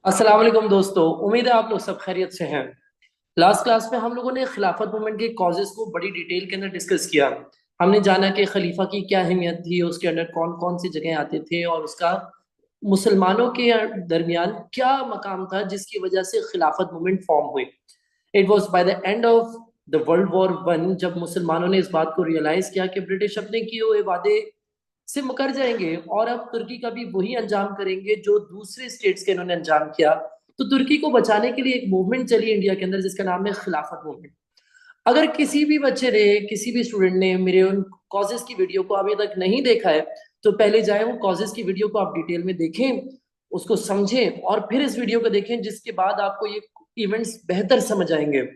अस्सलाम वालेकुम दोस्तों। उम्मीद है आप लोग सब खैरियत से हैं। लास्ट क्लास में हम लोगों ने खिलाफत मूवमेंट के कॉजेस को बड़ी डिटेल के अंदर डिस्कस किया। हमने जाना कि खलीफा की क्या अहमियत थी, उसके अंदर कौन कौन सी जगह आते थे और उसका मुसलमानों के दरमियान क्या मकाम था जिसकी वजह से खिलाफत मूवमेंट फॉर्म हुई। It was by the end of the world war 1 जब मुसलमानों ने इस बात को रियलाइज किया कि ब्रिटिश अपने किए हुए वादे से मुकर जाएंगे और अब तुर्की का भी वही अंजाम करेंगे जो दूसरे स्टेट्स के इन्होंने अंजाम किया। तो तुर्की को बचाने के लिए एक मूवमेंट चली इंडिया के अंदर जिसका नाम है खिलाफत मूवमेंट। अगर किसी भी बच्चे ने, किसी भी स्टूडेंट ने मेरे उन कॉजेस की वीडियो को अभी तक नहीं देखा है तो पहले जाए वो कॉजेस की वीडियो को आप डिटेल में देखें, उसको समझें और फिर इस वीडियो को देखें, जिसके बाद आपको ये इवेंट्स बेहतर समझ आएंगे।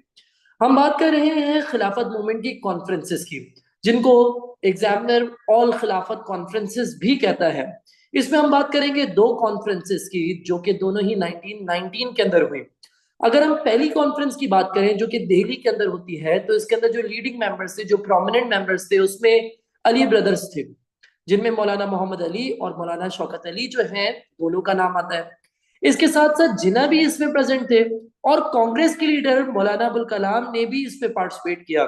हम बात कर रहे हैं खिलाफत मूवमेंट की कॉन्फ्रेंसेस की, जिनको एग्जामिनर ऑल खिलाफत कॉन्फ्रेंसेस भी कहता है। इसमें हम बात करेंगे दो कॉन्फ्रेंसेस की जो कि दोनों ही 1919 के अंदर हुई। अगर हम पहली कॉन्फ्रेंस की बात करें जो कि दिल्ली के अंदर होती है, तो इसके अंदर जो लीडिंग मेंबर्स थे, जो प्रोमिनेंट मेंबर्स थे, उसमें अली ब्रदर्स थे, जिनमें मौलाना मोहम्मद अली और मौलाना शौकत अली जो हैं, दोनों का नाम आता है। इसके साथ साथ जिन्ना भी इसमें प्रेजेंट थे और कांग्रेस के लीडर मौलाना अबुल कलाम ने भी इसमें पार्टिसिपेट किया।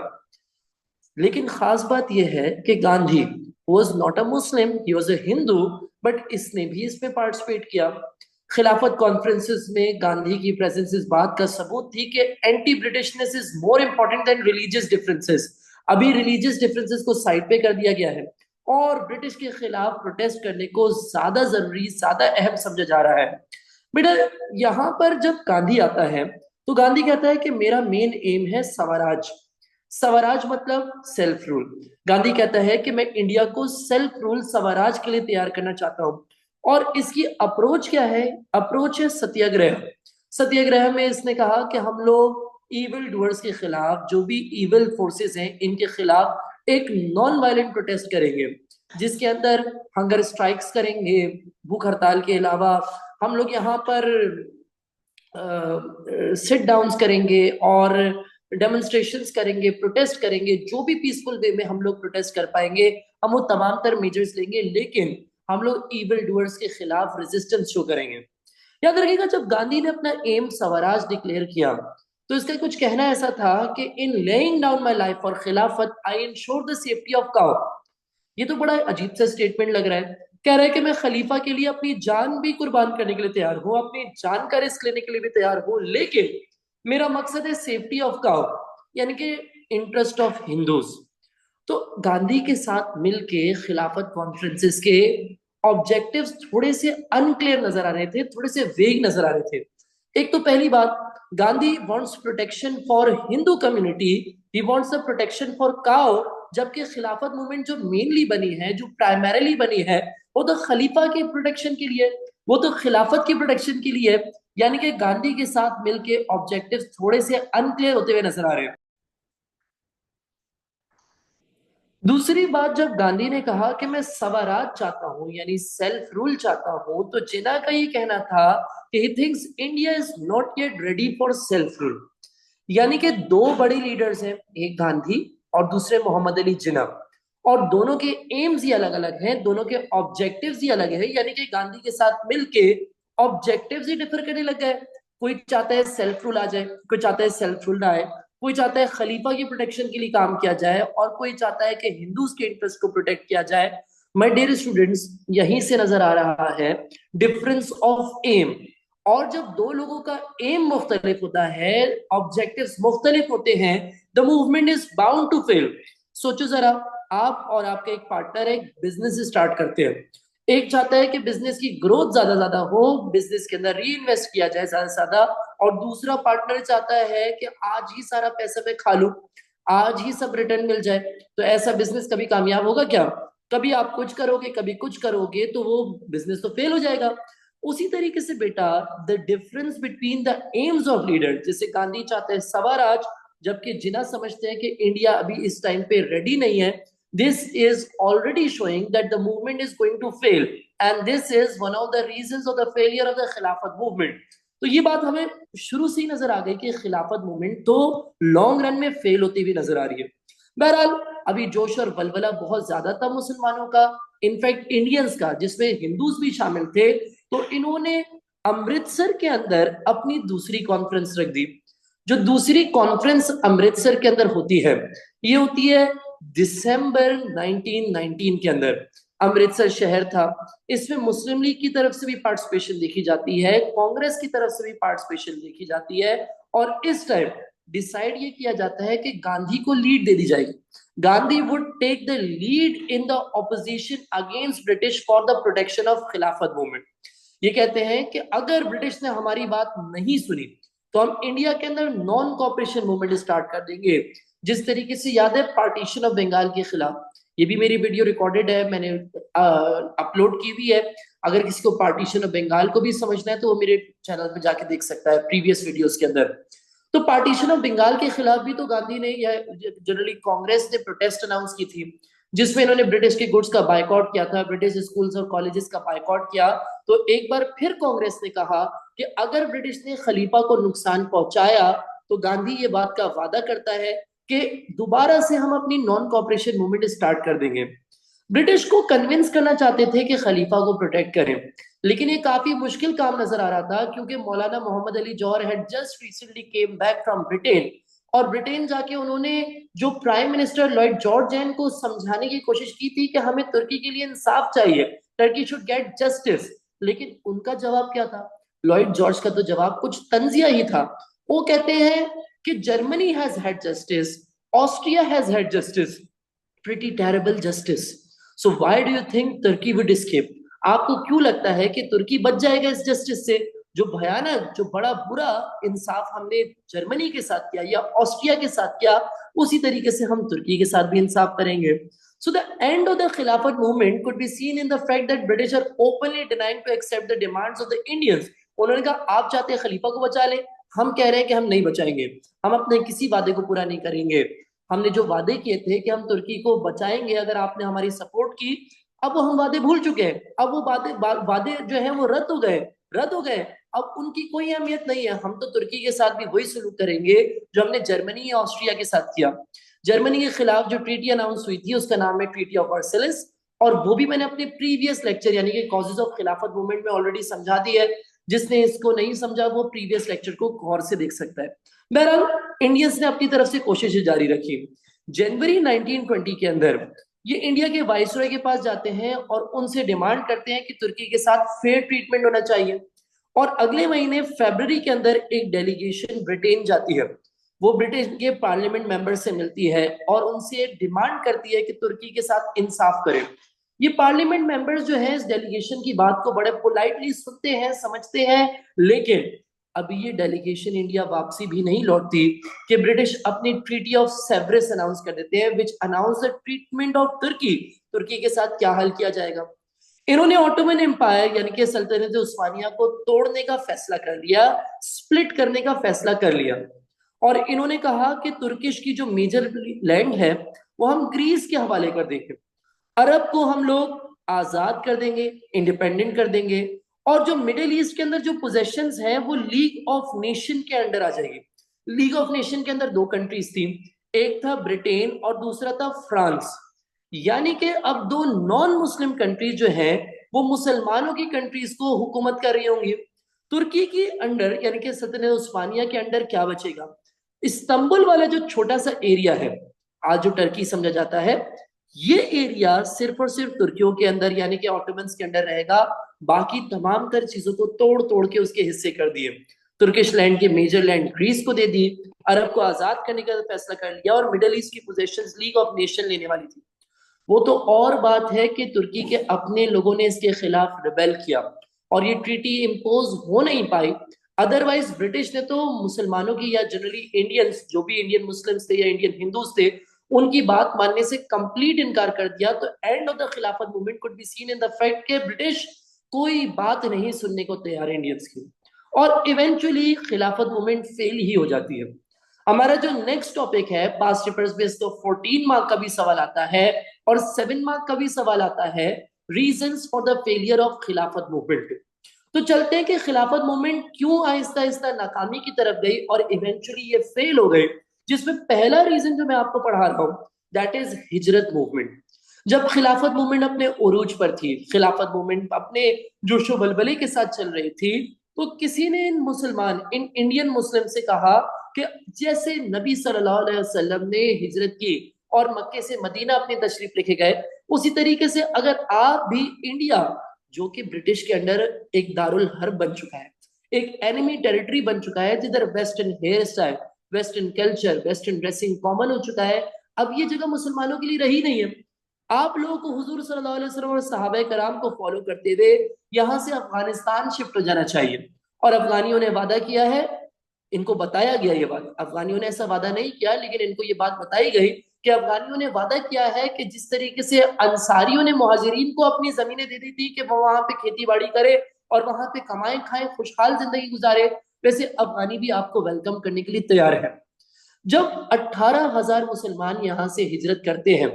लेकिन खास बात यह है कि Gandhi was not a Muslim, he was a Hindu, but इसने भी इसमें पार्टिसिपेट किया। खिलाफत कॉन्फ्रेंसेस में गांधी की प्रेजेंस इस बात का सबूत थी कि anti Britishness is more important than religious differences. अभी रिलीजियस डिफरेंसेस को साइड पे कर दिया गया है और ब्रिटिश के खिलाफ प्रोटेस्ट करने को ज्यादा जरूरी, ज्यादा अहम समझा जा रहा है। बेटा, यहाँ पर जब गांधी आता है तो गांधी कहता है कि मेरा मेन एम है स्वराज। स्वराज मतलब सेल्फ रूल। गांधी कहता है कि मैं इंडिया को सेल्फ रूल स्वराज के लिए तैयार करना चाहता हूं। और इसकी अप्रोच क्या है? अप्रोच है सत्याग्रह। सत्याग्रह में इसने कहा कि हम लोग इविल डूअर्स के खिलाफ, जो भी इविल फोर्सेस हैं इनके खिलाफ एक नॉन वायलेंट प्रोटेस्ट करेंगे, जिसके अंदर हंगर स्ट्राइक्स करेंगे। भूख हड़ताल के अलावा हम लोग यहाँ पर सिट डाउन्स करेंगे और डेमोन्स्ट्रेशंस करेंगे, प्रोटेस्ट करेंगे। जो भी पीसफुल वे में हम लोग प्रोटेस्ट कर पाएंगे, हम वो तमाम तर मेजर्स लेंगे, लेकिन हम लोग इविल डूअर्स के खिलाफ रेजिस्टेंस शो करेंगे। याद रखिएगा, जब गांधी ने अपना एम स्वराज डिक्लेयर किया तो इसका कुछ कहना ऐसा था कि in laying down my life for Khilafat I ensure the safety of cow. ये तो बड़ा अजीब सा स्टेटमेंट लग रहा है। कह रहा है कि मैं खलीफा के लिए अपनी जान भी कुर्बान करने के लिए तैयार हूं, अपनी जान का रिस्क लेने के लिए भी तैयार हूं, लेकिन मेरा मकसद है सेफ्टी ऑफ काउ, यानी कि इंटरेस्ट ऑफ हिंदूज। तो गांधी के साथ मिलके खिलाफत कॉन्फ्रेंसेस के ऑब्जेक्टिव्स थोड़े से अनक्लियर नजर आ रहे थे, थोड़े से वेग नजर आ रहे थे। एक तो पहली बात, Gandhi wants protection for Hindu community, he wants the protection for cow. जबकि खिलाफत मूवमेंट जो मेनली बनी है, जो प्राइमरीली बनी है, वो तो खलीफा की प्रोटेक्शन के लिए, वो तो खिलाफत की प्रोटेक्शन के लिए। यानी कि गांधी के साथ मिलके ऑब्जेक्टिव्स थोड़े से अनक्लियर होते हुए नजर आ रहे हैं। दूसरी बात, जब गांधी ने कहा कि मैं स्वराज चाहता हूं यानी सेल्फ रूल चाहता हूं, तो जिन्ना का ये कहना था कि he thinks India is not yet ready for self rule. यानी कि दो बड़े लीडर्स हैं, एक गांधी और दूसरे मोहम्मद अली जिन्ना, और दोनों के एम्स ही अलग अलग हैं, दोनों के ऑब्जेक्टिव्स ही अलग है। यानी कि गांधी के साथ मिलके ऑब्जेक्टिव्स ही डिफर करने लग गए। कोई चाहता है सेल्फ रूल आ जाए, कोई चाहता है सेल्फ रूल ना आए, कोई चाहता है खलीफा की प्रोटेक्शन के लिए काम किया जाए और कोई चाहता है कि हिंदूज के इंटरेस्ट को प्रोटेक्ट किया जाए। माय डियर स्टूडेंट्स, यहीं से नजर आ रहा है डिफरेंस ऑफ एम। और जब दो लोगों का एम मुख्तलिफ होता है, ऑब्जेक्टिव्स मुख्तलिफ होते हैं, the movement is bound to fail. सोचो जरा, आप और आपका एक पार्टनर एक बिजनेस स्टार्ट करते हैं। एक चाहता है कि बिजनेस की ग्रोथ ज्यादा ज्यादा हो, बिजनेस के अंदर री इन्वेस्ट किया जाए ज्यादा से ज्यादा, और दूसरा पार्टनर चाहता है कि आज ही सारा पैसा मैं खा लूं, आज ही सब रिटर्न मिल जाए। तो ऐसा बिजनेस कभी कामयाब होगा क्या? कभी आप कुछ करोगे, कभी कुछ करोगे, तो वो बिजनेस तो फेल हो जाएगा। उसी तरीके से बेटा, the difference between the AIIMS of leader, जैसे गांधी चाहते हैं स्वराज, जबकि जिन्ना समझते हैं कि इंडिया अभी इस टाइम पे रेडी नहीं है, this is already showing that the movement is going to fail, and this is one of the reasons of the failure of the खिलाफत movement। तो ये बात हमें शुरू से ही नजर आ गई कि खिलाफत मूवमेंट तो लॉन्ग रन में फेल होती हुई नजर आ रही है। बहरहाल, अभी जोश और बलबला बहुत ज्यादा था मुसलमानों का, इनफैक्ट इंडियंस का, जिसमें हिंदूज भी शामिल थे। तो इन्होंने अमृतसर के अंदर अपनी दूसरी कॉन्फ्रेंस रख दी। जो दूसरी कॉन्फ्रेंस अमृतसर के अंदर होती है, ये होती है दिसंबर 1919 के अंदर। अमृतसर शहर था, इसमें मुस्लिम लीग की तरफ से भी पार्टिसिपेशन देखी जाती है, कांग्रेस की तरफ से भी पार्टिसिपेशन देखी जाती है। और इस टाइम डिसाइड ये किया जाता है कि गांधी को लीड दे दी जाएगी। Gandhi would take the lead in the opposition against British for the protection of Khilafat movement. ये कहते हैं कि अगर ब्रिटिश ने हमारी बात नहीं सुनी तो हम इंडिया के अंदर नॉन कॉपरेशन मूवमेंट स्टार्ट कर देंगे। जिस तरीके से याद है पार्टीशन ऑफ बंगाल के खिलाफ, ये भी मेरी वीडियो रिकॉर्डेड है, मैंने अपलोड की हुई है। अगर किसी को पार्टीशन ऑफ बंगाल को भी समझना है तो वो मेरे चैनल पे जाके देख सकता है प्रीवियस वीडियोस के अंदर। तो पार्टीशन ऑफ बंगाल के खिलाफ भी तो गांधी ने या जनरली कांग्रेस ने प्रोटेस्ट अनाउंस की थी, जिसमें इन्होंने ब्रिटिश के गुड्स का बायकॉट किया था, ब्रिटिश स्कूल्स और कॉलेजेस का बायकॉट किया। तो एक बार फिर कांग्रेस ने कहा कि अगर ब्रिटिश ने खलीफा को नुकसान पहुंचाया तो गांधी ये बात का वादा करता है कि दोबारा से हम अपनी नॉन कॉपरेशन मूवमेंट स्टार्ट कर देंगे। ब्रिटिश को कन्विंस करना चाहते थे कि खलीफा को प्रोटेक्ट करें, लेकिन ये काफी मुश्किल काम नजर आ रहा था क्योंकि Maulana Mohammad Ali Jauhar had just recently came back from Britain. और ब्रिटेन जाके उन्होंने जो प्राइम मिनिस्टर लॉर्ड जॉर्ज जैन को समझाने की कोशिश की थी कि हमें तुर्की के लिए इंसाफ चाहिए, टर्की शुड गेट जस्टिस। लेकिन उनका जवाब क्या था? लॉर्ड जॉर्ज का तो जवाब कुछ तंजिया ही था। वो कहते हैं कि Germany has had justice, Austria has had justice, pretty terrible justice, so why do you think Turkey would escape? आपको क्यों लगता है कि तुर्की बच जाएगा इस जस्टिस से? जो भयानक, जो बड़ा बुरा इंसाफ हमने जर्मनी के साथ किया या ऑस्ट्रिया के साथ किया, उसी तरीके से हम तुर्की के साथ भी इंसाफ करेंगे। So the end of the Khilafat movement could be seen in the fact that British are openly denying to accept the demands of the Indians. उन्होंने कहा आप चाहते हैं खलीफा को बचा ले, हम कह रहे हैं कि हम नहीं बचाएंगे, हम अपने किसी वादे को पूरा नहीं करेंगे। हमने जो वादे किए थे कि हम तुर्की को बचाएंगे अगर आपने हमारी सपोर्ट की, अब वो हम वादे भूल चुके हैं। अब वो वादे जो है वो रद्द हो गए, रद्द हो गए। अब उनकी कोई अहमियत नहीं है। हम तो तुर्की के साथ भी वही सलूक करेंगे जो हमने जर्मनी या ऑस्ट्रिया के साथ किया। जर्मनी के खिलाफ जो ट्रीटी अनाउंस हुई थी उसका नाम है ट्रीटी ऑफ वर्सेलिस, और वो भी मैंने अपने प्रीवियस लेक्चर यानी कि कॉजेज ऑफ खिलाफत मूवमेंट में ऑलरेडी समझा दी है। जिसने इसको नहीं समझा वो प्रीवियस लेक्चर को गौर से देख सकता है। बहरहाल इंडियंस ने अपनी तरफ से कोशिशें जारी रखी। जनवरी 1920 के अंदर ये इंडिया के वाइसरॉय के पास जाते हैं और उनसे डिमांड करते हैं कि तुर्की के साथ फेयर ट्रीटमेंट होना चाहिए। और अगले महीने फरवरी के अंदर एक डेलीगेशन ब्रिटेन जाती है, वो ब्रिटिश के पार्लियामेंट मेंबर से मिलती है और उनसे डिमांड करती है कि तुर्की के साथ इंसाफ करें। ये पार्लियामेंट मेंबर्स जो है इस डेलीगेशन की बात को बड़े पोलाइटली सुनते हैं, समझते हैं, लेकिन अभी ये डेलीगेशन इंडिया वापसी भी नहीं लौटती कि ब्रिटिश अपनी ट्रीटी ऑफ सेवरेस अनाउंस कर देते हैं, विच अनाउंस द ट्रीटमेंट ऑफ तुर्की। तुर्की के साथ क्या हल किया जाएगा? इन्होंने ऑटोमन एम्पायर यानी कि सल्तनत उस्मानिया को तोड़ने का फैसला कर लिया, स्प्लिट करने का फैसला कर लिया। और इन्होंने कहा कि तुर्किश की जो मेजर लैंड है वो हम ग्रीस के हवाले कर देंगे, अरब को हम लोग आजाद कर देंगे, इंडिपेंडेंट कर देंगे, और जो मिडिल ईस्ट के अंदर जो पोजेशंस हैं वो लीग ऑफ नेशन के अंडर आ जाएगी। लीग ऑफ नेशन के अंदर दो कंट्रीज थी, एक था ब्रिटेन और दूसरा था फ्रांस। यानी कि अब दो नॉन मुस्लिम कंट्रीज जो हैं वो मुसलमानों की कंट्रीज को हुकूमत कर रही होंगी। तुर्की के अंडर यानी कि सल्तनत उस्मानिया के अंडर क्या बचेगा? इस्तांबुल वाला जो छोटा सा एरिया है, आज जो टर्की समझा जाता है, ये एरिया सिर्फ और सिर्फ तुर्कियों के अंदर यानी कि ऑटोमन्स के अंडर रहेगा। बाकी तमाम तर चीजों को तोड़ तोड़ के उसके हिस्से कर दिए। तुर्किश लैंड के मेजर लैंड ग्रीस को दे दी, अरब को आजाद करने का फैसला कर लिया, और मिडिल ईस्ट की पोजीशंस लीग ऑफ नेशन लेने वाली थी। वो तो और बात है कि तुर्की के अपने लोगों ने इसके खिलाफ रिबेल किया और ये ट्रीटी इम्पोज हो नहीं पाई। अदरवाइज ब्रिटिश ने तो मुसलमानों की या जनरली इंडियंस, जो भी इंडियन मुस्लिम्स थे या इंडियन हिंदूज थे, उनकी बात मानने से कंप्लीट इनकार कर दिया। तो एंड ऑफ द खिलाफत movement could be seen in the fact कि ब्रिटिश कोई बात नहीं सुनने को तैयार है इंडियंस की, और इवेंचुअली खिलाफत मूवमेंट फेल ही हो जाती है। हमारा जो नेक्स्ट टॉपिक है पास्ट पेपर्स में, इसको 14 मार्क का भी सवाल आता है और 7 मार्क का भी सवाल आता है, reasons for the failure of Khilafat movement. तो चलते हैं कि खिलाफत मूवमेंट क्यों आहिस्ता आहिस्ता नाकामी की तरफ गई और इवेंचुअली ये फेल हो गए। जिसमें पहला रीजन जो मैं आपको पढ़ा रहा हूं दैट इज हिजरत मूवमेंट। जब खिलाफत मूवमेंट अपने उरूज पर थी, खिलाफत मूवमेंट अपने जोशो बलबले के साथ चल रही थी, तो किसी ने इन मुसलमान, इन इंडियन मुस्लिम से कहा कि जैसे नबी सल्लल्लाहु अलैहि वसल्लम ने हिजरत की और मक्के से मदीना अपनी तशरीफ लेके गए, उसी तरीके से अगर आप भी इंडिया, जो कि ब्रिटिश के अंडर एक दारुल हर्ब बन चुका है, एक एनिमी टेरिटरी बन चुका है, जिधर western hair style, western culture, western dressing common हो चुका है, अब ये जगह मुसलमानों के लिए रही नहीं है। आप लोगों को हुजूर सल्लल्लाहु अलैहि वसल्लम और सहाबा कराम को फॉलो करते हुए यहाँ से अफगानिस्तान शिफ्ट हो जाना चाहिए। और अफगानियों ने वादा किया है, इनको बताया गया ये बात, अफगानियों ने ऐसा वादा नहीं किया लेकिन इनको ये बात बताई गई कि अफगानियों ने वादा किया है कि जिस तरीके से अंसारियों ने मुहाजिरीन को अपनी जमीनें दे दी थी कि वो वहां पे खेती बाड़ी करे और वहां पे कमाए खाए खुशहाल जिंदगी गुजारे, वैसे अफगानी भी आपको वेलकम करने के लिए तैयार है। जब 18,000 मुसलमान यहाँ से हिजरत करते हैं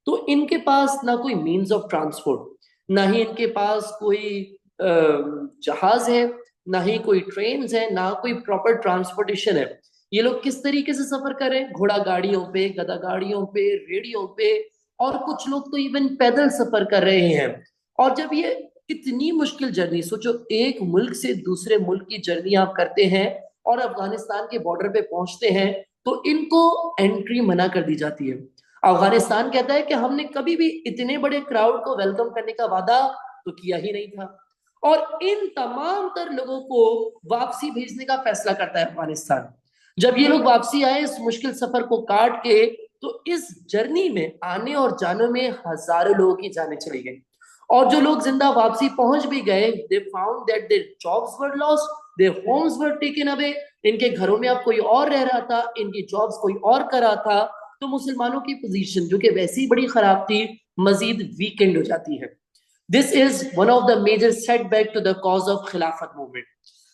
तो इनके पास ना कोई मीन्स ऑफ ट्रांसपोर्ट, ना ही इनके पास कोई जहाज है, ना ही कोई ट्रेन है, ना कोई प्रॉपर ट्रांसपोर्टेशन है। ये लोग किस तरीके से सफर करें? घोड़ा गाड़ियों पे, गधा गाड़ियों पे, रेडियो पे, और कुछ लोग तो इवन पैदल सफर कर रहे हैं। और जब ये इतनी मुश्किल जर्नी, सोचो एक मुल्क से दूसरे मुल्क की जर्नी आप करते हैं और अफगानिस्तान के बॉर्डर पे पहुंचते हैं, तो इनको एंट्री मना कर दी जाती है। अफगानिस्तान कहता है कि हमने कभी भी इतने बड़े क्राउड को वेलकम करने का वादा तो किया ही नहीं था। और इन तमाम तर लोगों को वापसी भेजने का फैसला करता है अफगानिस्तान। जब ये लोग वापसी आए इस मुश्किल सफर को काट के, तो इस जर्नी में आने और जाने में हजारों लोगों की जानें चली गई। और जो लोग जिंदा वापसी पहुंच भी गए, they found that their jobs were lost, their homes were taken away. इनके घरों में अब कोई और रह रहा था, इनकी जॉब्स कोई और कर रहा था। तो मुसलमानों की पोजीशन, जो कि वैसे ही बड़ी खराब थी, मजीद वीकेंड हो जाती है। This is one of the major setback to the cause of Khilafat movement.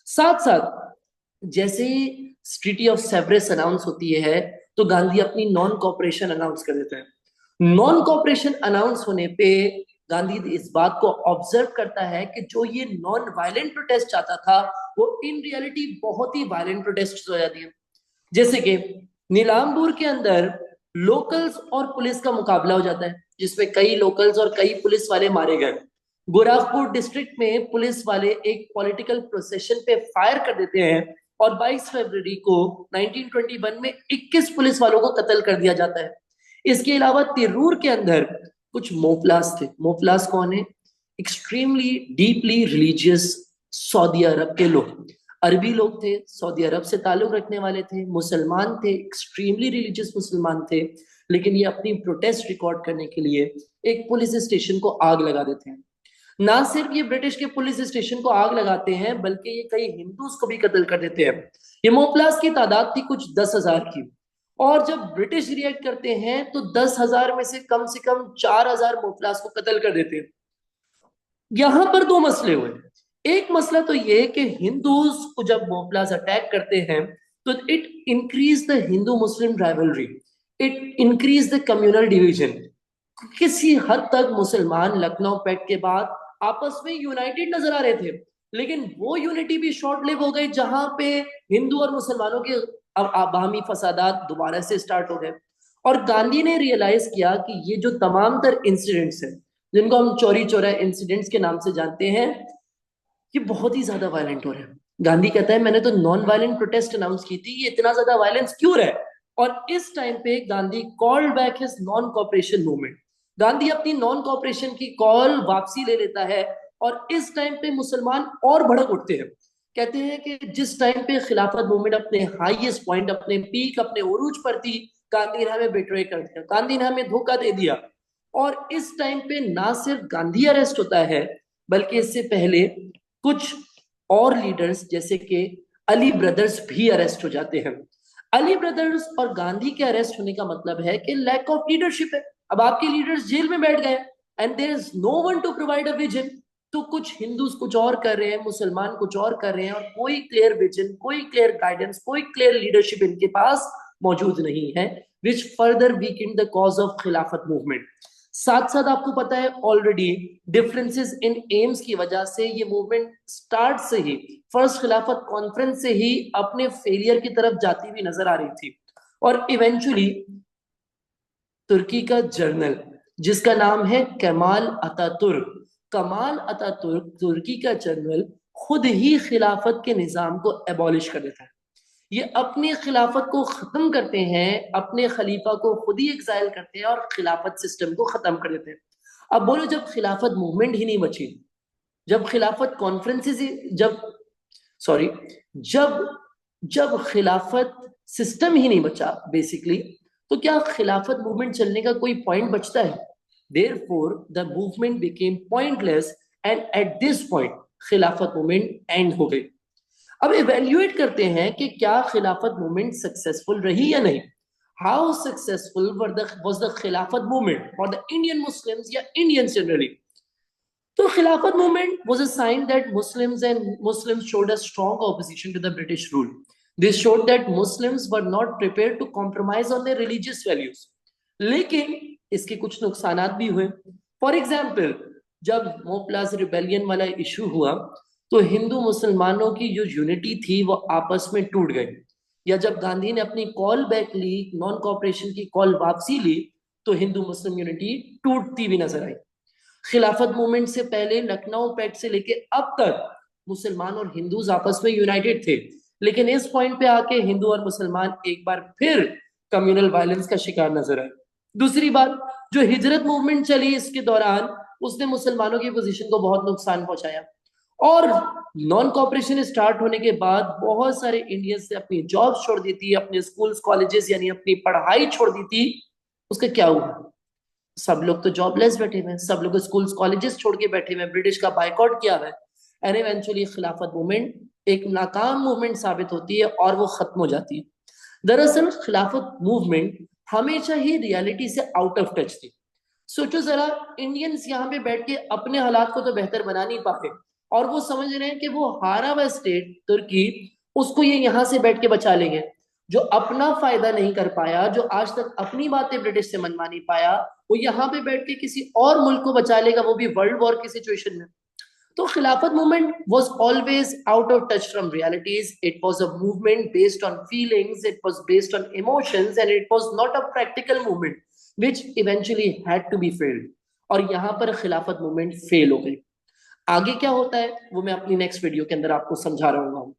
साथ साथ जैसे ही ट्रीटी ऑफ सेवरेस अनाउंस होती है, तो गांधी अपनी नॉन कॉपरेशन अनाउंस कर देते हैं। नॉन कॉपरेशन अनाउंस होने पे गांधी इस बात को ऑब्जर्व करता है कि जो ये नॉन वायलेंट प्रोटेस्ट चाहता था, वो इन रियलिटी बहुत ही वायलेंट प्रोटेस्ट हो जाती है। जैसे कि नीलाम्बूर के अंदर लोकल्स और पुलिस का मुकाबला हो जाता है, जिसमें कई लोकल्स और कई पुलिस वाले मारे गए। गोरखपुर डिस्ट्रिक्ट में पुलिस वाले एक पॉलिटिकल प्रोसेशन पे फायर कर देते हैं और 22 फरवरी को 1921 में 21 पुलिस वालों को कत्ल कर दिया जाता है। इसके अलावा तिरूर के अंदर कुछ मोफलास थे। मोफलास कौन है? एक्सट्रीमली डीपली रिलीजियस सऊदी अरब के लोग, अरबी लोग थे, सऊदी अरब से ताल्लुक रखने वाले थे, मुसलमान थे, एक्सट्रीमली रिलीजियस मुसलमान थे। लेकिन ये अपनी प्रोटेस्ट रिकॉर्ड करने के लिए एक पुलिस स्टेशन को आग लगा देते हैं। ना सिर्फ ये ब्रिटिश के पुलिस स्टेशन को आग लगाते हैं, बल्कि ये कई हिंदूज को भी कत्ल कर देते हैं। ये मोपलास की तादाद थी कुछ 10,000 की। और जब ब्रिटिश रिएक्ट करते हैं तो 10,000 में से कम 4,000 मोपलास को कत्ल कर देते हैं। यहां पर दो मसले हुए। एक मसला तो ये कि हिंदूज को जब मोपलास अटैक करते हैं, तो it increase the Hindu Muslim rivalry, it increase the communal division. किसी हद तक मुसलमान लखनऊ पैक्ट के बाद आपस में यूनाइटेड नजर आ रहे थे, लेकिन वो यूनिटी भी शॉर्ट लिव हो गई, जहां पे हिंदू और मुसलमानों के बाहमी फसादात दोबारा से स्टार्ट हो गए। और गांधी ने रियलाइज किया कि ये जो तमाम तर इंसिडेंट्स हैं, जिनको हम चौरी चौरा इंसिडेंट्स के नाम से जानते हैं, ये बहुत ही ज्यादा वायलेंट हो रहे हैं। गांधी कहता है मैंने तो नॉन वायलेंट प्रोटेस्ट अनाउंस की थी, ये इतना ज्यादा वायलेंस क्यों रहा है? और इस टाइम पे Gandhi called back his non cooperation movement. Gandhi अपनी नॉन कॉपरेशन की कॉल वापसी ले लेता है। और इस टाइम पे मुसलमान और भड़क उठते हैं। कहते हैं कि जिस टाइम पे खिलाफत मूवमेंट अपने हाईएस्ट पॉइंट, अपने पीक, अपने उरूज पर थी, गांधी ने हमें बिट्रे कर दिया, गांधी ने हमें धोखा दे दिया। और इस टाइम पे ना सिर्फ गांधी अरेस्ट होता है, बल्कि इससे पहले कुछ और लीडर्स जैसे कि अली ब्रदर्स भी अरेस्ट हो जाते हैं। अली ब्रदर्स और गांधी के अरेस्ट होने का मतलब है कि लैक ऑफ लीडरशिप है। अब आपके लीडर्स जेल में बैठ गए and there is no one to provide a vision. तो कुछ हिंदूज कुछ और कर रहे हैं, मुसलमान कुछ और कर रहे हैं, और कोई क्लियर विजन, कोई क्लियर गाइडेंस, कोई क्लियर लीडरशिप इनके पास मौजूद नहीं है, which further Weeknd the cause of Khilafat movement. साथ साथ आपको पता है ऑलरेडी डिफरेंसेस इन एम्स की वजह से ये मूवमेंट स्टार्ट से ही, फर्स्ट खिलाफत कॉन्फ्रेंस से ही अपने फेलियर की तरफ जाती हुई नजर आ रही थी। और इवेंचुअली तुर्की का जर्नल, जिसका नाम है कमाल अतातुर्क, कमाल अतातुर्क तुर्की का जनरल खुद ही खिलाफत के निज़ाम को एबॉलिश कर देता है। ये अपनी खिलाफत को खत्म करते हैं, अपने खलीफा को खुद ही एग्जाइल करते हैं और खिलाफत सिस्टम को खत्म कर देते हैं। अब बोलो, जब खिलाफत मूवमेंट ही नहीं बची, जब खिलाफत कॉन्फ्रेंसेस ही जब सॉरी जब जब खिलाफत सिस्टम ही नहीं बचा बेसिकली, तो क्या खिलाफत मूवमेंट चलने का कोई पॉइंट बचता है? Therefore the movement became pointless and at this point खिलाफत मूवमेंट एंड हो गई। अब इवेल्युएट करते हैं कि क्या खिलाफत मूवमेंट सक्सेसफुल रही या नहीं। हाउ सक्सेसफुल वाज द खिलाफत movement for the Indian Muslims या इंडियंस जनरली? तो खिलाफत movement was a sign that Muslims showed a strong opposition to the British rule. This showed that Muslims were not prepared to compromise on their religious values. लेकिन इसके कुछ नुकसानात भी हुए। For example, जब मोपलाज rebellion वाला issue हुआ तो हिंदू मुसलमानों की जो यूनिटी थी वो आपस में टूट गई। या जब गांधी ने अपनी कॉल बैक ली, नॉन कॉपरेशन की कॉल वापसी ली, तो हिंदू मुस्लिम यूनिटी टूटती भी नजर आई। खिलाफत मूवमेंट से पहले लखनऊ पैक्ट से लेके अब तक मुसलमान और हिंदूज आपस में यूनाइटेड थे, लेकिन इस पॉइंट पे आके हिंदू और मुसलमान एक बार फिर कम्युनल वायलेंस का शिकार नजर आए। दूसरी बात, जो हिजरत मूवमेंट चली इसके दौरान, उसने मुसलमानों की पोजीशन को बहुत नुकसान पहुंचाया। और नॉन कॉपरेशन स्टार्ट होने के बाद बहुत सारे इंडियंस ने अपनी जॉब छोड़ दी थी, अपने स्कूल्स कॉलेजेस यानी अपनी पढ़ाई छोड़ दी थी। उसका क्या हुआ? सब लोग तो जॉबलेस बैठे हुए हैं, सब लोग स्कूल्स कॉलेजेस छोड़ के बैठे हुए हैं, ब्रिटिश का बाइकआउट किया हुआ है। एंड इवेंचुअली खिलाफत मूवमेंट एक नाकाम मूवमेंट साबित होती है और वो खत्म हो जाती है। दरअसल खिलाफत मूवमेंट हमेशा ही रियलिटी से आउट ऑफ टच थी। सोचो जरा, इंडियंस यहाँ पे बैठ के अपने हालात को तो बेहतर बना नहीं पाते, और वो समझ रहे हैं कि वो हारा हुआ स्टेट तुर्की, उसको ये यहाँ से बैठ के बचा लेंगे। जो अपना फायदा नहीं कर पाया, जो आज तक अपनी बातें ब्रिटिश से मनवा नहीं पाया, वो यहाँ पे बैठ के किसी और मुल्क को बचा लेगा, वो भी वर्ल्ड वॉर की सिचुएशन में। तो खिलाफत movement was always out of touch from realities. It was a movement based on feelings, it was based on emotions, and it was not a practical movement which eventually had to be failed. और यहाँ पर खिलाफत movement fail हो गई। आगे क्या होता है वो मैं अपनी नेक्स्ट वीडियो के अंदर आपको समझा रहा हूँ।